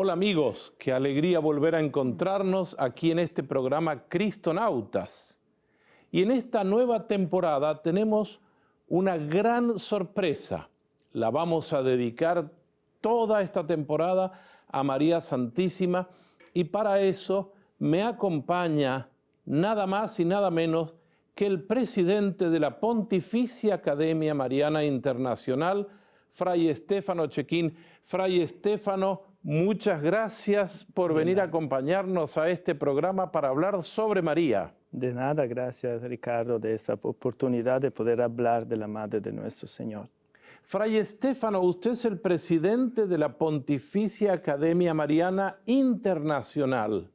Hola amigos, qué alegría volver a encontrarnos aquí en este programa Cristonautas. Y en esta nueva temporada tenemos una gran sorpresa. La vamos a dedicar toda esta temporada a María Santísima y para eso me acompaña nada más y nada menos que el presidente de la Pontificia Academia Mariana Internacional, Fray Stefano Cecchin. Fray Stefano, muchas gracias por venir a acompañarnos a este programa para hablar sobre María. De nada, gracias Ricardo de esta oportunidad de poder hablar de la Madre de nuestro Señor. Fray Stefano, usted es el presidente de la Pontificia Academia Mariana Internacional.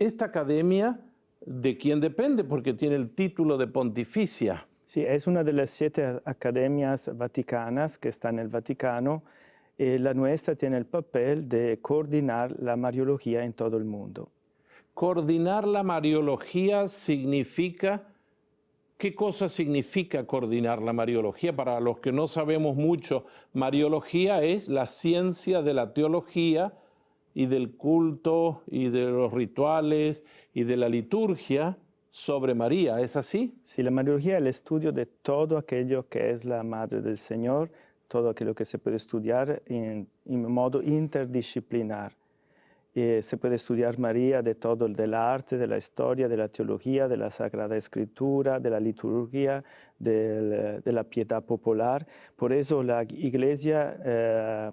Esta academia, ¿de quién depende? Porque tiene el título de pontificia. Sí, es una de las 7 academias vaticanas que está en el Vaticano. La nuestra tiene el papel de coordinar la Mariología en todo el mundo. Coordinar la Mariología significa... ¿Qué cosa significa coordinar la Mariología? Para los que no sabemos mucho, Mariología es la ciencia de la teología y del culto y de los rituales y de la liturgia sobre María, ¿es así? Sí, la Mariología es el estudio de todo aquello que es la Madre del Señor, todo aquello que se puede estudiar en modo interdisciplinar. Se puede estudiar María de todo, del arte, de la historia, de la teología, de la Sagrada Escritura, de la liturgia, de la piedad popular. Por eso la Iglesia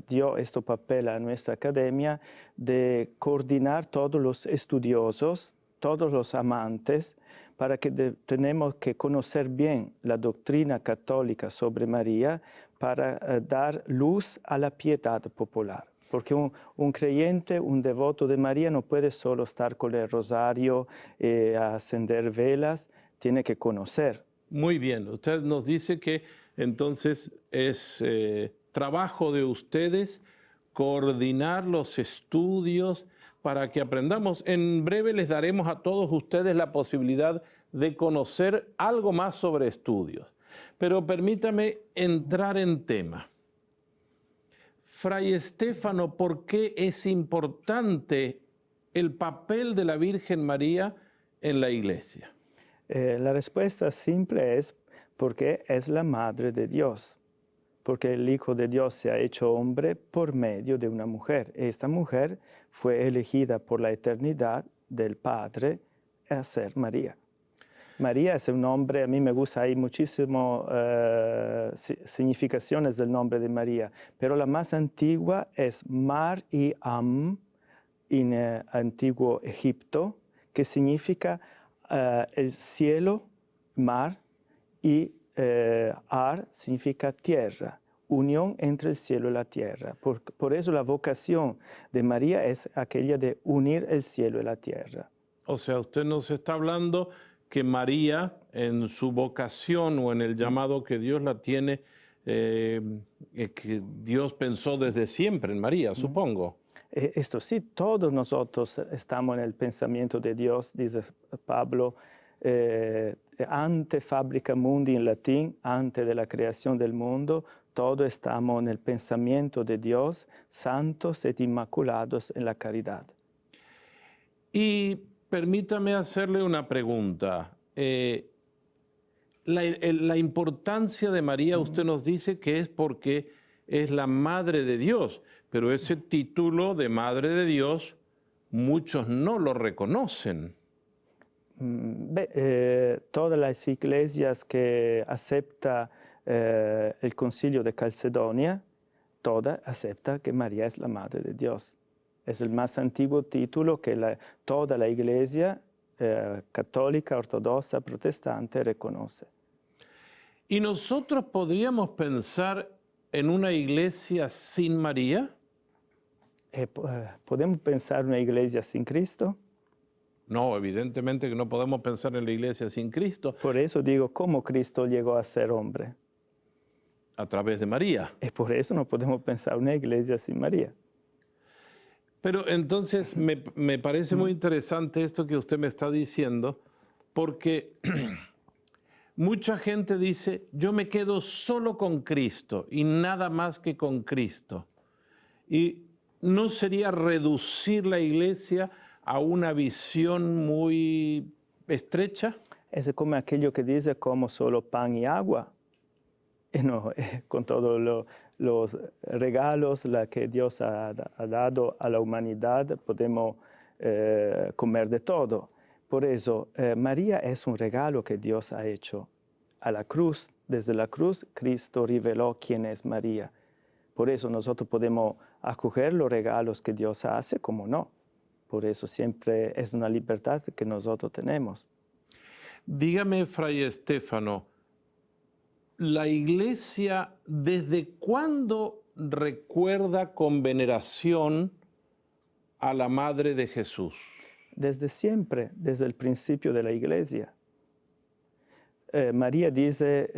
dio este papel a nuestra academia de coordinar todos los estudiosos, todos los amantes, para que tenemos que conocer bien la doctrina católica sobre María para dar luz a la piedad popular. Porque un creyente, un devoto de María no puede solo estar con el rosario, ascender velas, tiene que conocer. Muy bien, usted nos dice que entonces es trabajo de ustedes coordinar los estudios para que aprendamos. En breve les daremos a todos ustedes la posibilidad de conocer algo más sobre estudios. Pero permítame entrar en tema. Fray Stefano, ¿por qué es importante el papel de la Virgen María en la Iglesia? La respuesta simple es porque es la Madre de Dios, porque el Hijo de Dios se ha hecho hombre por medio de una mujer. Esta mujer fue elegida por la eternidad del Padre a ser María. María es un nombre, a mí me gusta, hay muchísimas significaciones del nombre de María, pero la más antigua es Mar y Am en antiguo Egipto, que significa el cielo, mar, y Ar significa tierra, unión entre el cielo y la tierra. Por eso la vocación de María es aquella de unir el cielo y la tierra. O sea, usted nos está hablando que María, en su vocación o en el llamado que Dios la tiene, que Dios pensó desde siempre en María, supongo. Esto sí, todos nosotros estamos en el pensamiento de Dios, dice Pablo, ante fabrica mundi en latín, antes de la creación del mundo, todos estamos en el pensamiento de Dios, santos et inmaculados en la caridad. Y permítame hacerle una pregunta. La importancia de María, usted nos dice que es porque es la Madre de Dios, pero ese título de Madre de Dios muchos no lo reconocen. Todas las iglesias que aceptan el Concilio de Calcedonia, todas aceptan que María es la Madre de Dios. Es el más antiguo título que toda la iglesia católica, ortodoxa, protestante reconoce. ¿Y nosotros podríamos pensar en una iglesia sin María? ¿Podemos pensar en una iglesia sin Cristo? No, evidentemente que no podemos pensar en la iglesia sin Cristo. Por eso digo, ¿cómo Cristo llegó a ser hombre? A través de María. Y por eso no podemos pensar en una iglesia sin María. Pero entonces me parece muy interesante esto que usted me está diciendo, porque mucha gente dice, yo me quedo solo con Cristo y nada más que con Cristo. Y ¿no sería reducir la iglesia a una visión muy estrecha? Es como aquello que dice como solo pan y agua. Y no, con todos los regalos que Dios ha dado a la humanidad, podemos comer de todo. Por eso, María es un regalo que Dios ha hecho a la cruz. Desde la cruz, Cristo reveló quién es María. Por eso nosotros podemos acoger los regalos que Dios hace, como no. Por eso siempre es una libertad que nosotros tenemos. Dígame, Fray Estéfano, ¿la iglesia desde cuándo recuerda con veneración a la Madre de Jesús? Desde siempre, desde el principio de la iglesia. María dice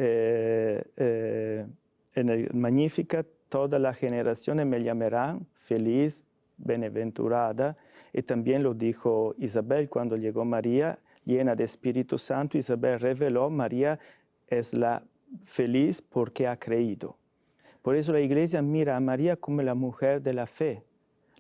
en el Magnificat, toda la generaciones me llamarán feliz, bienaventurada. Y también lo dijo Isabel cuando llegó María, llena de Espíritu Santo. Isabel reveló, María es la feliz porque ha creído. Por eso la iglesia mira a María como la mujer de la fe,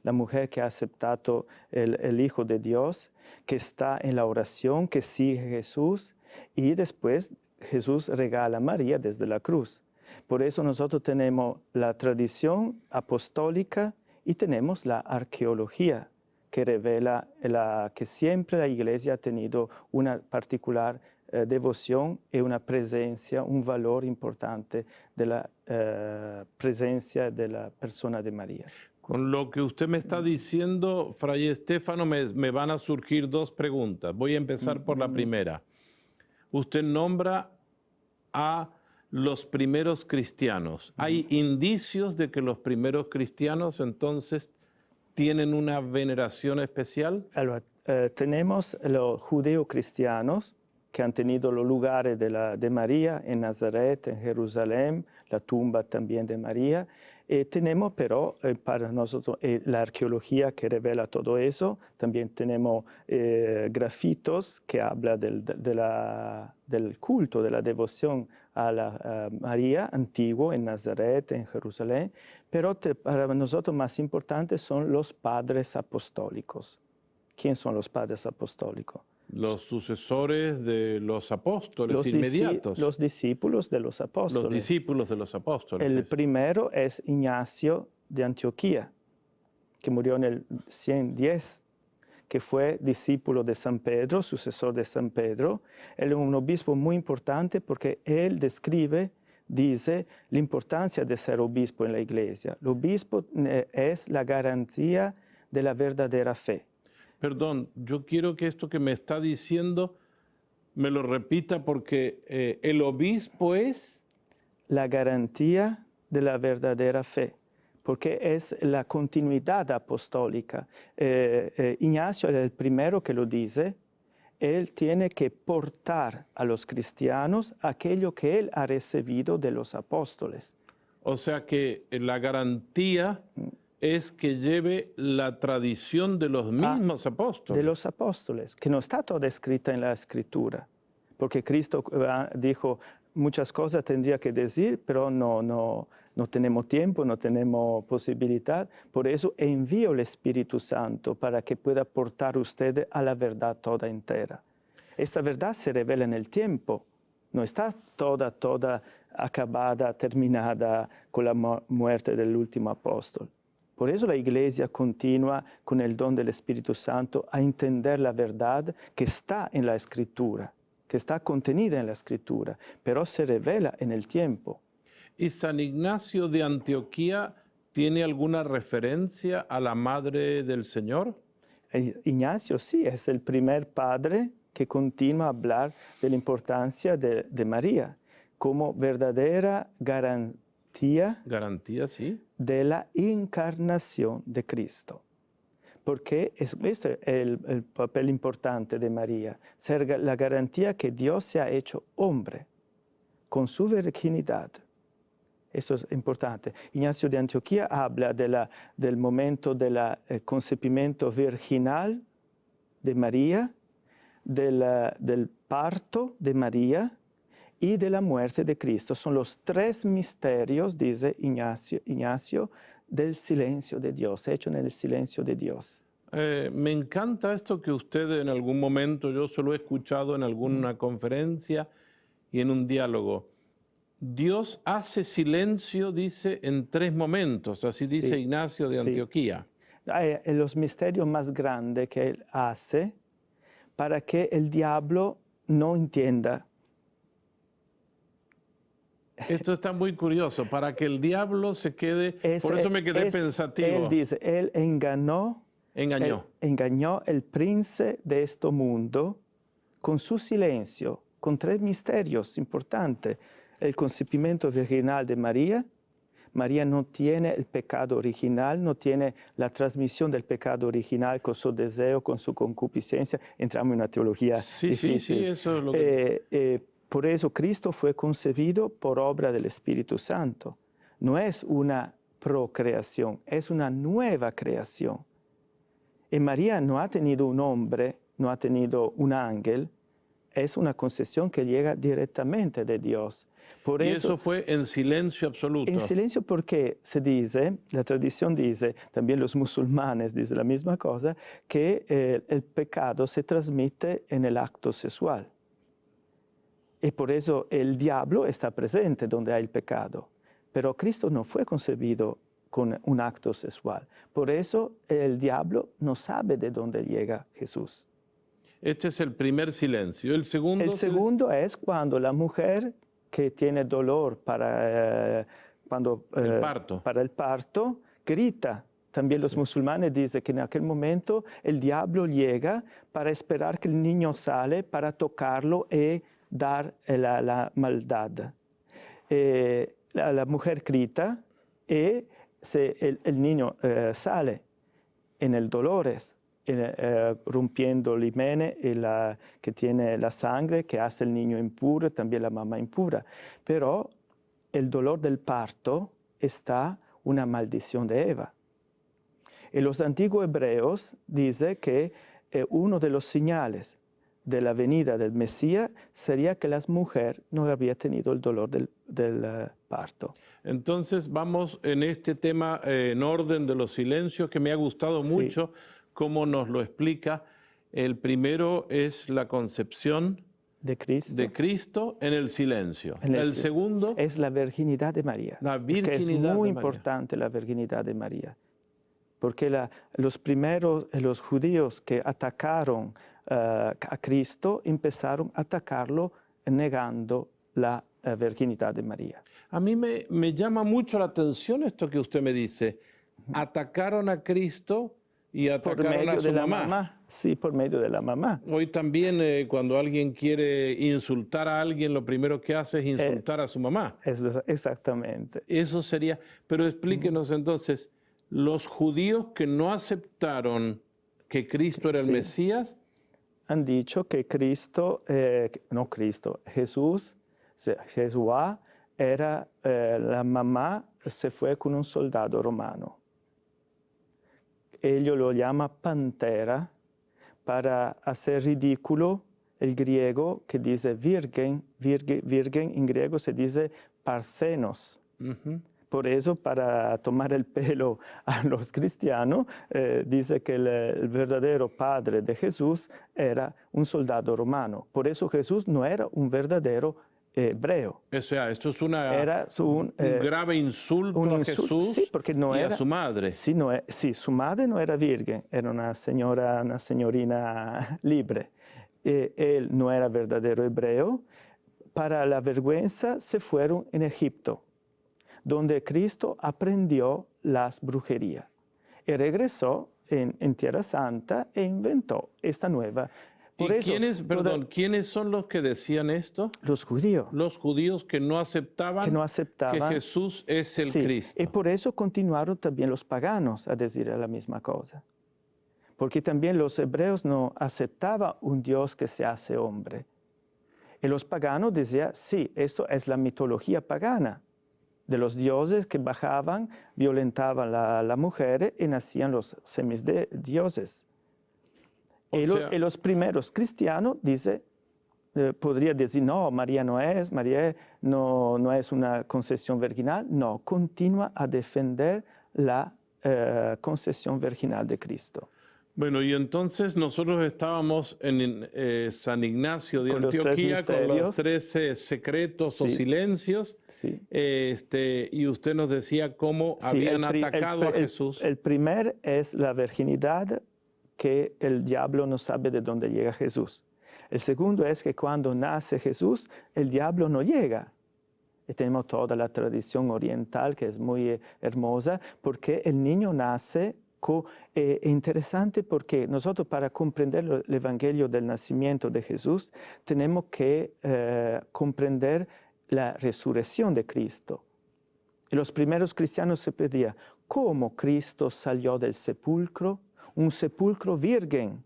la mujer que ha aceptado el Hijo de Dios, que está en la oración, que sigue a Jesús, y después Jesús regala a María desde la cruz. Por eso nosotros tenemos la tradición apostólica y tenemos la arqueología que revela que siempre la iglesia ha tenido una particular devoción y una presencia, un valor importante de la presencia de la persona de María. Con lo que usted me está diciendo, Fray Estéfano, me van a surgir dos preguntas. Voy a empezar por la primera. Usted nombra a los primeros cristianos. ¿Hay indicios de que los primeros cristianos entonces tienen una veneración especial? Tenemos los judeocristianos que han tenido los lugares de María en Nazaret, en Jerusalén, la tumba también de María. Tenemos, pero para nosotros la arqueología que revela todo eso. También tenemos grafitos que hablan del culto, de la devoción a la María antiguo en Nazaret, en Jerusalén. Pero para nosotros más importantes son los padres apostólicos. ¿Quiénes son los padres apostólicos? Los sucesores de los apóstoles inmediatos. Los discípulos de los apóstoles. Los discípulos de los apóstoles. El primero es Ignacio de Antioquía, que murió en el 110, que fue discípulo de San Pedro, sucesor de San Pedro. Él es un obispo muy importante porque él dice la importancia de ser obispo en la iglesia. El obispo es la garantía de la verdadera fe. Perdón, yo quiero que esto que me está diciendo me lo repita porque el obispo es la garantía de la verdadera fe, porque es la continuidad apostólica. Ignacio es el primero que lo dice. Él tiene que portar a los cristianos aquello que él ha recibido de los apóstoles. O sea que la garantía es que lleve la tradición de los mismos apóstoles. De los apóstoles, que no está toda escrita en la Escritura. Porque Cristo dijo, muchas cosas tendría que decir, pero no tenemos tiempo, no tenemos posibilidad. Por eso envío el Espíritu Santo para que pueda portar ustedes a la verdad toda entera. Esta verdad se revela en el tiempo. No está toda acabada, terminada con la muerte del último apóstol. Por eso la Iglesia continúa con el don del Espíritu Santo a entender la verdad que está en la Escritura, que está contenida en la Escritura, pero se revela en el tiempo. ¿Y San Ignacio de Antioquía tiene alguna referencia a la Madre del Señor? Ignacio sí, es el primer padre que continúa a hablar de la importancia de María como verdadera garantía sí, de la encarnación de Cristo. Porque este es el papel importante de María, ser la garantía que Dios se ha hecho hombre con su virginidad. Eso es importante. Ignacio de Antioquía habla del momento del concebimiento virginal de María, del parto de María y de la muerte de Cristo. Son los tres misterios, dice Ignacio, del silencio de Dios, hecho en el silencio de Dios. Me encanta esto que usted en algún momento, yo se lo he escuchado en alguna conferencia y en un diálogo. Dios hace silencio, dice, en 3 momentos, así dice Sí, Ignacio de sí. Antioquía. Los misterios más grandes que Él hace para que el diablo no entienda. Esto está muy curioso, para que el diablo se quede, por eso me quedé pensativo, Él dice, Él engañó engañó. engañó el príncipe de este mundo con su silencio, con 3 misterios importantes. El concebimiento virginal de María. María no tiene el pecado original, no tiene la transmisión del pecado original con su deseo, con su concupiscencia. Entramos en una teología Sí, difícil. sí, eso es lo que... Por eso Cristo fue concebido por obra del Espíritu Santo. No es una procreación, es una nueva creación. Y María no ha tenido un hombre, no ha tenido un ángel, es una concesión que llega directamente de Dios. Por Y eso eso fue en silencio absoluto. en silencio porque se dice, la tradición dice, también los musulmanes dicen la misma cosa, que el pecado se transmite en el acto sexual. Y por eso el diablo está presente donde hay el pecado. Pero Cristo no fue concebido con un acto sexual. Por eso el diablo no sabe de dónde llega Jesús. Este es el primer silencio. El segundo... El segundo es cuando la mujer que tiene dolor para el parto grita. También los musulmanes dicen que en aquel momento el diablo llega para esperar que el niño sale, para tocarlo y dar la maldad. La mujer grita y el niño sale en el dolores, rompiendo el himen que tiene la sangre, que hace el niño impuro, también la mamá impura. Pero el dolor del parto está una maldición de Eva. Y los antiguos hebreos dicen que uno de los señales de la venida del Mesías sería que la mujer no había tenido el dolor del parto. Entonces vamos en este tema en orden de los silencios, que me ha gustado mucho cómo nos lo explica. El primero es la concepción de Cristo en el silencio. El segundo es la virginidad de María. La virginidad que es muy de importante la virginidad de María. Porque los judíos que atacaron a Cristo empezaron a atacarlo negando la virginidad de María. A mí me llama mucho la atención esto que usted me dice. Atacaron a Cristo y atacaron a su mamá. Sí, por medio de la mamá. Hoy también cuando alguien quiere insultar a alguien, lo primero que hace es insultar a su mamá. Exactamente. Eso sería, pero explíquenos entonces, los judíos que no aceptaron que Cristo era el Mesías, han dicho que Jesús era la mamá, se fue con un soldado romano. Ellos lo llaman pantera para hacer ridículo el griego que dice virgen en griego se dice parthenos. Por eso, para tomar el pelo a los cristianos, dice que el verdadero padre de Jesús era un soldado romano. Por eso Jesús no era un verdadero hebreo. O sea, esto es un grave insulto a Jesús y a su madre. Sí, su madre no era virgen, era una señorina libre. Él no era verdadero hebreo. Para la vergüenza se fueron en Egipto, donde Cristo aprendió las brujerías y regresó en Tierra Santa e inventó esta nueva. ¿Quiénes son los que decían esto? Los judíos. Los judíos que no aceptaban que Jesús es el Cristo. Y por eso continuaron también los paganos a decir la misma cosa. Porque también los hebreos no aceptaban un Dios que se hace hombre. Y los paganos decían, sí, esto es la mitología pagana de los dioses que bajaban, violentaban a la mujer y nacían los semidioses. Y los primeros cristianos podría decir, no, María no es una concesión virginal. No, continúa a defender la concesión virginal de Cristo. Bueno, y entonces nosotros estábamos en San Ignacio de Con los tres Antioquía con los misterios. 13 secretos o Sí. silencios, Sí. y usted nos decía cómo Sí, habían atacado a Jesús. El primer es la virginidad, que el diablo no sabe de dónde llega Jesús. El segundo es que cuando nace Jesús, el diablo no llega. Y tenemos toda la tradición oriental que es muy hermosa, porque el niño nace. Es interesante porque nosotros para comprender el Evangelio del nacimiento de Jesús tenemos que comprender la resurrección de Cristo. Y los primeros cristianos se pedían, ¿cómo Cristo salió del sepulcro? Un sepulcro virgen,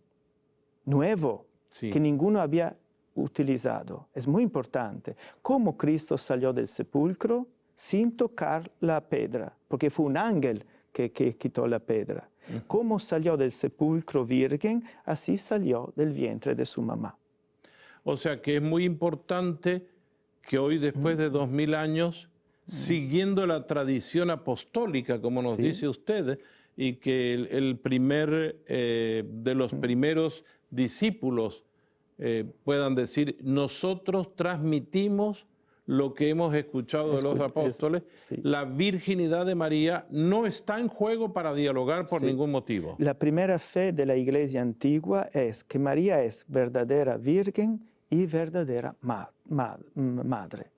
nuevo, Sí. que ninguno había utilizado. Es muy importante. ¿Cómo Cristo salió del sepulcro sin tocar la piedra? Porque fue un ángel que quitó la piedra. ¿Cómo salió del sepulcro virgen? Así salió del vientre de su mamá. O sea que es muy importante que hoy, después de 2000 años, siguiendo la tradición apostólica, como nos Sí. dice usted, y que el primer de los primeros discípulos puedan decir, nosotros transmitimos lo que hemos escuchado de los apóstoles, sí. la virginidad de María no está en juego para dialogar por Sí. ningún motivo. La primera fe de la iglesia antigua es que María es verdadera virgen y verdadera madre.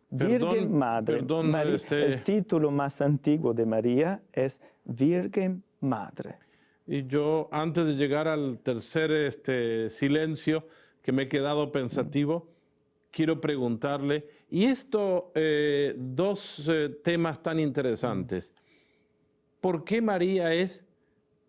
Virgen Madre. Perdón, El título más antiguo de María es Virgen Madre. Y yo, antes de llegar al tercer silencio, que me he quedado pensativo, quiero preguntarle, y esto, dos temas tan interesantes. ¿Por qué María es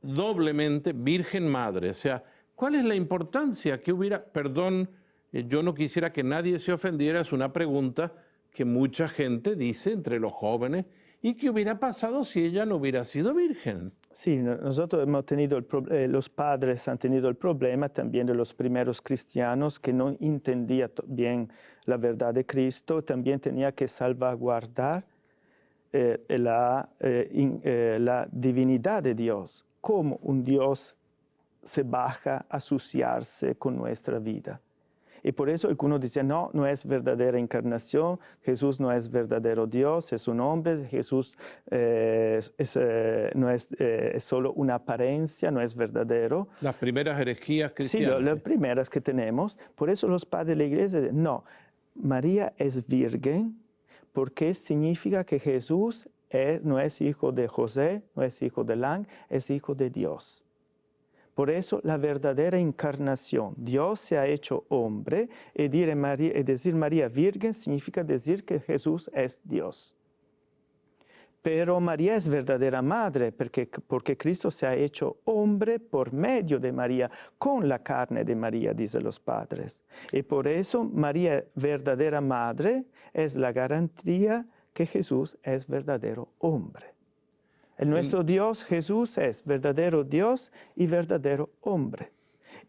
doblemente Virgen Madre? O sea, ¿cuál es la importancia que hubiera? Perdón, yo no quisiera que nadie se ofendiera, es una pregunta que mucha gente dice entre los jóvenes, ¿y qué hubiera pasado si ella no hubiera sido virgen? Sí, nosotros hemos tenido los padres han tenido el problema también de los primeros cristianos que no entendían bien la verdad de Cristo, también tenía que salvaguardar la divinidad de Dios, cómo un Dios se baja a asociarse con nuestra vida. Y por eso algunos dicen, no, no es verdadera encarnación, Jesús no es verdadero Dios, es un hombre, Jesús no es solo una apariencia, no es verdadero. Las primeras herejías cristianas. Sí, las primeras que tenemos. Por eso los padres de la iglesia dicen, no, María es virgen porque significa que Jesús no es hijo de José, no es hijo de Lang, es hijo de Dios. Por eso la verdadera encarnación, Dios se ha hecho hombre, y decir María Virgen significa decir que Jesús es Dios. Pero María es verdadera madre porque Cristo se ha hecho hombre por medio de María, con la carne de María, dicen los padres. Y por eso María, verdadera madre, es la garantía que Jesús es verdadero hombre. Nuestro Dios Jesús es verdadero Dios y verdadero hombre.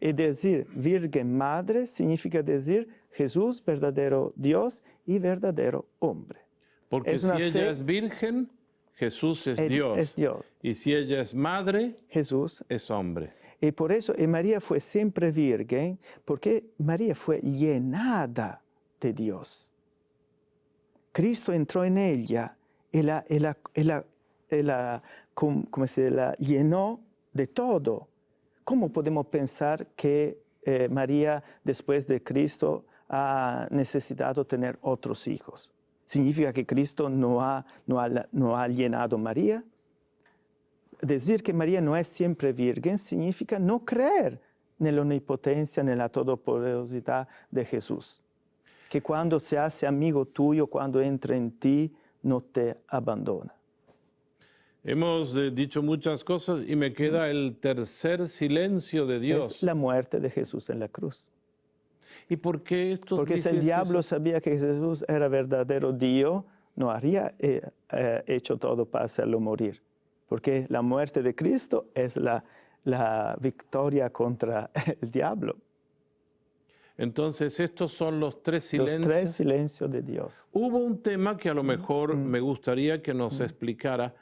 Y decir Virgen Madre significa decir Jesús verdadero Dios y verdadero hombre. Porque si ella es virgen, Jesús es Dios. Es Dios. Y si ella es madre, Jesús es hombre. Y por eso María fue siempre virgen, porque María fue llenada de Dios. Cristo entró en ella y la llenó de todo. ¿Cómo podemos pensar que María, después de Cristo, ha necesitado tener otros hijos? ¿Significa que Cristo no ha llenado a María? Decir que María no es siempre virgen significa no creer en la omnipotencia, en la todopoderosidad de Jesús. Que cuando se hace amigo tuyo, cuando entra en ti, no te abandona. Hemos dicho muchas cosas y me queda el tercer silencio de Dios. Es la muerte de Jesús en la cruz. ¿Y por qué estos Porque si el diablo sabía que Jesús era verdadero Dios, no habría hecho todo para hacerlo morir. Porque la muerte de Cristo es la victoria contra el diablo. Entonces, estos son los tres silencios. Los tres silencios de Dios. Hubo un tema que a lo mejor me gustaría que nos explicara.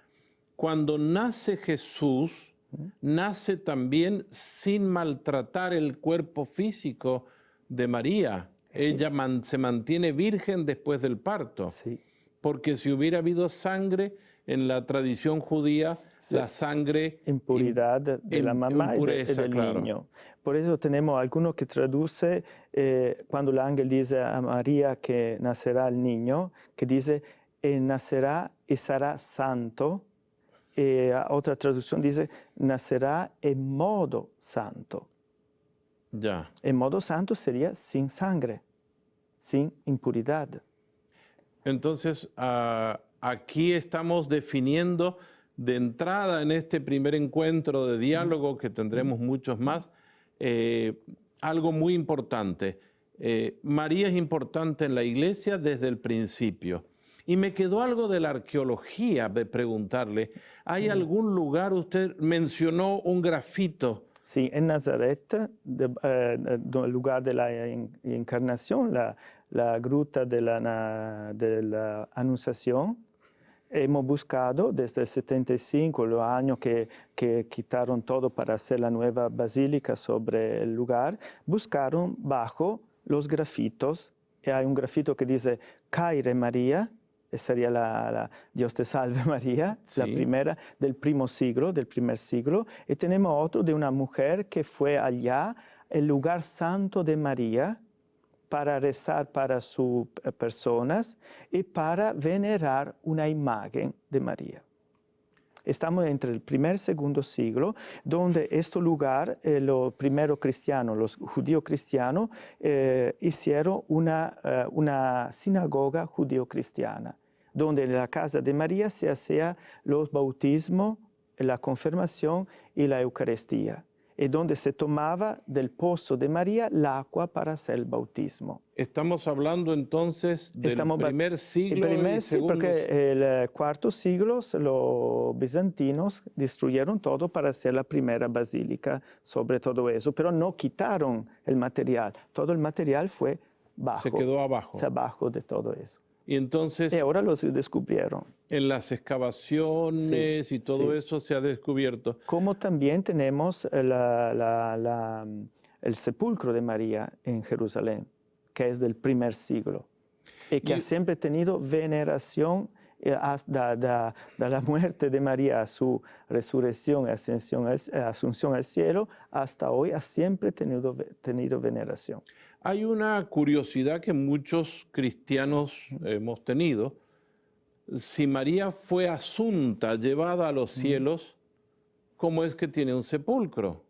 cuando nace Jesús, nace también sin maltratar el cuerpo físico de María. Sí. Ella se mantiene virgen después del parto. Sí. Porque si hubiera habido sangre, en la tradición judía, Sí. la sangre... Impuridad de la mamá impureza, y del claro. niño. Por eso tenemos algunos que traduce cuando el ángel dice a María que nacerá el niño, que dice, nacerá y será santo. Otra traducción dice, nacerá en modo santo. Ya. En modo santo sería sin sangre, sin impuridad. Entonces, aquí estamos definiendo de entrada en este primer encuentro de diálogo, que tendremos muchos más, algo muy importante. María es importante en la iglesia desde el principio. Y me quedó algo de la arqueología de preguntarle, ¿hay algún lugar, usted mencionó un grafito? Sí, en Nazaret, el lugar de la encarnación, la gruta de la Anunciación, hemos buscado desde el 75, los años que quitaron todo para hacer la nueva basílica sobre el lugar, buscaron bajo los grafitos, y hay un grafito que dice Caire María, sería Dios te salve María, Sí. la primera del primer siglo, y tenemos otro de una mujer que fue allá, el lugar santo de María, para rezar para sus personas y para venerar una imagen de María. Estamos entre el primer y segundo siglo, donde este lugar, los primeros cristianos, los judíos cristianos, hicieron una sinagoga judío-cristiana, donde en la casa de María se hacían los bautismos, la confirmación y la Eucaristía, y donde se tomaba del pozo de María el agua para hacer el bautismo. Estamos hablando entonces del primer siglo y Sí, segundo. porque el cuarto siglo los bizantinos destruyeron todo para hacer la primera basílica sobre todo eso, pero no quitaron el material. Todo el material fue bajo. Se quedó abajo. Abajo de todo eso. Y entonces, Y ahora los descubrieron. en las excavaciones Sí, y todo sí. eso se ha descubierto. Como también tenemos el sepulcro de María en Jerusalén, que es del primer siglo, y que ha siempre tenido veneración hasta la muerte de María a su resurrección y asunción al cielo, hasta hoy ha siempre tenido veneración. Hay una curiosidad que muchos cristianos hemos tenido. Si María fue asunta, llevada a los cielos, ¿cómo es que tiene un sepulcro?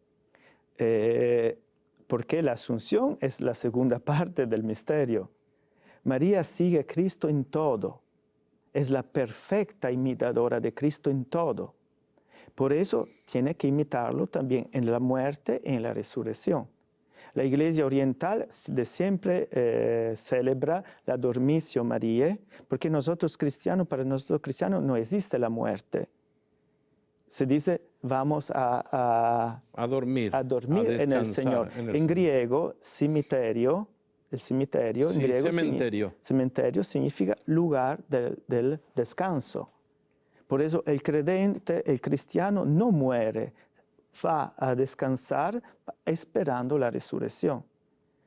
Porque la asunción es la segunda parte del misterio. María sigue a Cristo en todo. Es la perfecta imitadora de Cristo en todo. Por eso tiene que imitarlo también en la muerte y en la resurrección. La Iglesia Oriental de siempre celebra la Dormitio Mariae, porque para nosotros cristianos no existe la muerte. Se dice, vamos a dormir en el Señor. En griego, cementerio, Sí, en griego cementerio. Significa lugar del descanso. Por eso el creyente, el cristiano, no muere, va a descansar esperando la resurrección.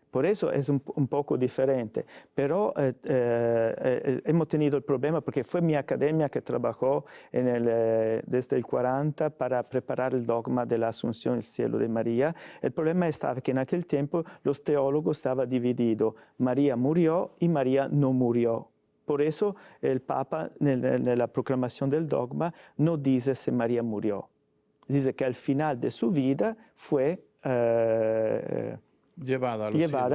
Por eso es un poco diferente. Pero hemos tenido el problema, porque fue mi academia que trabajó desde el 40 para preparar el dogma de la Asunción al cielo de María. El problema estaba que en aquel tiempo los teólogos estaban divididos. María murió y María no murió. Por eso el Papa, en la proclamación del dogma, no dice si María murió. Dice que al final de su vida fue llevada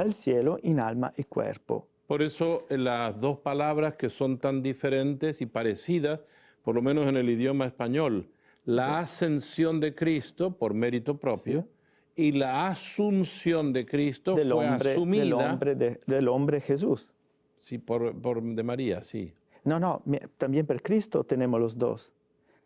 al cielo en alma y cuerpo. Por eso las dos palabras que son tan diferentes y parecidas, por lo menos en el idioma español, la ascensión de Cristo por mérito propio, sí, y la asunción de Cristo fue asumida del hombre Jesús. Sí, de María, sí. No, también por Cristo tenemos los dos.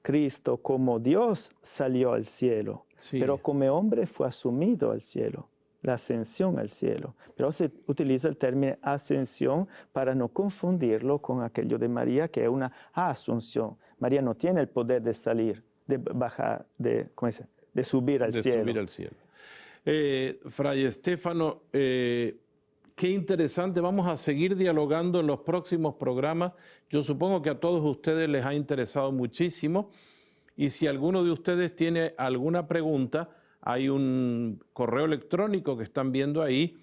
Cristo como Dios salió al cielo, sí, pero como hombre fue asumido al cielo, la ascensión al cielo. Pero se utiliza el término ascensión para no confundirlo con aquello de María, que es una asunción. María no tiene el poder de salir, de bajar, ¿cómo dice? De subir al cielo. Subir al cielo. Fray Estéfano, qué interesante. Vamos a seguir dialogando en los próximos programas. Yo supongo que a todos ustedes les ha interesado muchísimo. Y si alguno de ustedes tiene alguna pregunta, hay un correo electrónico que están viendo ahí.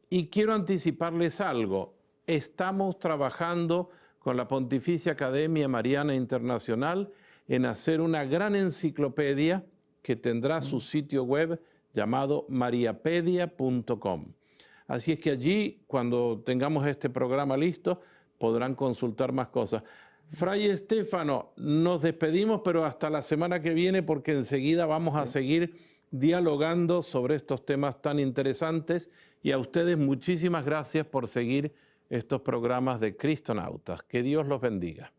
Y quiero anticiparles algo. Estamos trabajando con la Pontificia Academia Mariana Internacional en hacer una gran enciclopedia que tendrá su sitio web llamado mariapedia.com. Así es que allí, cuando tengamos este programa listo, podrán consultar más cosas. Fray Estéfano, nos despedimos, pero hasta la semana que viene, porque enseguida vamos a seguir dialogando sobre estos temas tan interesantes. Y a ustedes muchísimas gracias por seguir estos programas de Cristonautas. Que Dios los bendiga.